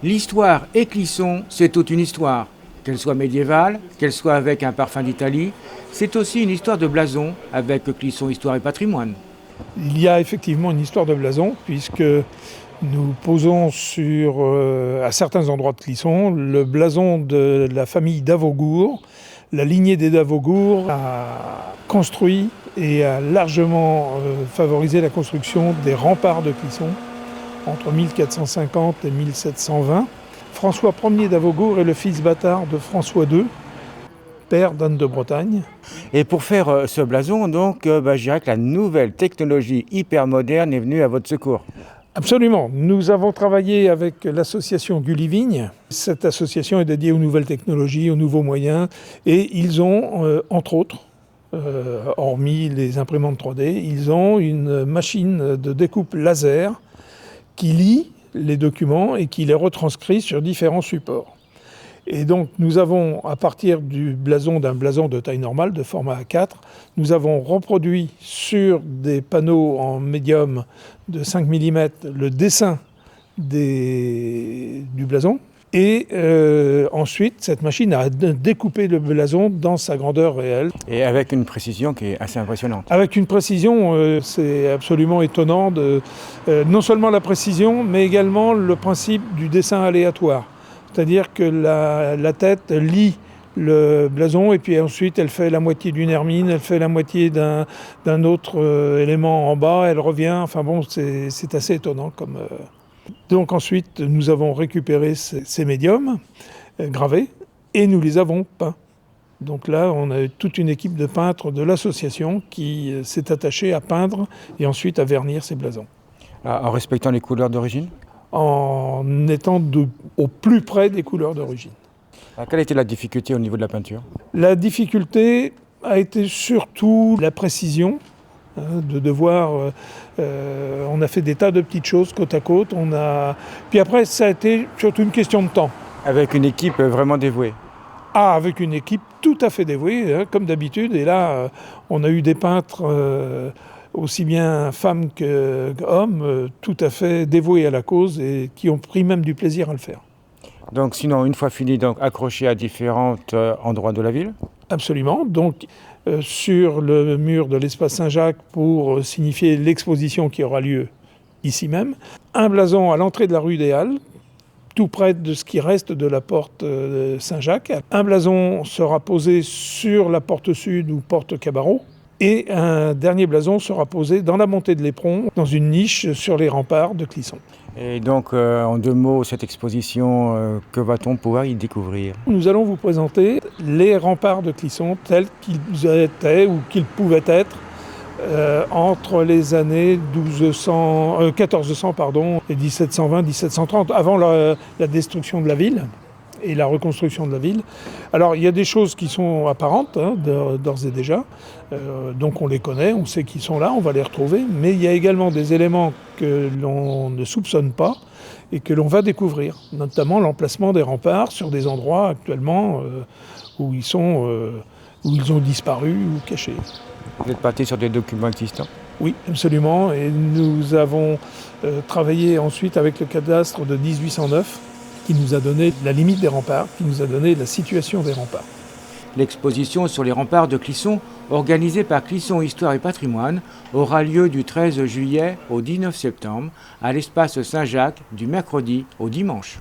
L'histoire et Clisson, c'est toute une histoire. Qu'elle soit médiévale, qu'elle soit avec un parfum d'Italie, c'est aussi une histoire de blason avec Clisson Histoire et Patrimoine. Il y a effectivement une histoire de blason, puisque nous posons à certains endroits de Clisson, le blason de la famille d'Avaugour. La lignée des d'Avaugour a construit et a largement favorisé la construction des remparts de Clisson entre 1450 et 1720. François Ier d'Avaugour est le fils bâtard de François II, père d'Anne de Bretagne. Et pour faire ce blason, donc, je dirais que la nouvelle technologie hyper moderne est venue à votre secours. Absolument. Nous avons travaillé avec l'association Gulli-Vigne. Cette association est dédiée aux nouvelles technologies, aux nouveaux moyens. Et ils ont, entre autres, hormis les imprimantes 3D, ils ont une machine de découpe laser qui lit les documents et qui les retranscrit sur différents supports. Et donc nous avons, à partir d'un blason de taille normale, de format A4, nous avons reproduit sur des panneaux en médium de 5 mm le dessin du blason. Et ensuite, cette machine a découpé le blason dans sa grandeur réelle. Et avec une précision qui est assez impressionnante. Avec une précision, c'est absolument étonnant, non seulement la précision, mais également le principe du dessin aléatoire. C'est-à-dire que la tête lit le blason et puis ensuite elle fait la moitié d'une hermine, elle fait la moitié d'un autre élément en bas, elle revient. Enfin bon, c'est assez étonnant comme... Donc ensuite, nous avons récupéré ces médiums gravés et nous les avons peints. Donc là, on a toute une équipe de peintres de l'association qui s'est attachée à peindre et ensuite à vernir ces blasons. En respectant les couleurs d'origine ? En étant au plus près des couleurs d'origine. Quelle a été la difficulté au niveau de la peinture ? La difficulté a été surtout la précision, de devoir... on a fait des tas de petites choses côte à côte. Puis après, ça a été surtout une question de temps. Avec une équipe vraiment dévouée ? Avec une équipe tout à fait dévouée, comme d'habitude. Et là, on a eu des peintres... aussi bien femmes qu'hommes, tout à fait dévoués à la cause et qui ont pris même du plaisir à le faire. Donc sinon, une fois fini, donc accroché à différents endroits de la ville ? Absolument. Donc sur le mur de l'espace Saint-Jacques pour signifier l'exposition qui aura lieu ici même. Un blason à l'entrée de la rue des Halles, tout près de ce qui reste de la porte Saint-Jacques. Un blason sera posé sur la porte sud ou porte Cabarot. Et un dernier blason sera posé dans la montée de l'Éperon, dans une niche sur les remparts de Clisson. Et donc, en 2 mots, cette exposition, que va-t-on pouvoir y découvrir ? Nous allons vous présenter les remparts de Clisson tels qu'ils étaient ou qu'ils pouvaient être entre les années 1400 et 1720-1730, avant la destruction de la ville et la reconstruction de la ville. Alors il y a des choses qui sont apparentes d'ores et déjà, donc on les connaît, on sait qu'ils sont là, on va les retrouver, mais il y a également des éléments que l'on ne soupçonne pas et que l'on va découvrir, notamment l'emplacement des remparts sur des endroits actuellement où ils ont disparu ou cachés. Vous êtes parti sur des documents existants ? Oui, absolument, et nous avons travaillé ensuite avec le cadastre de 1809, qui nous a donné la limite des remparts, qui nous a donné la situation des remparts. L'exposition sur les remparts de Clisson, organisée par Clisson Histoire et Patrimoine, aura lieu du 13 juillet au 19 septembre à l'espace Saint-Jacques, du mercredi au dimanche.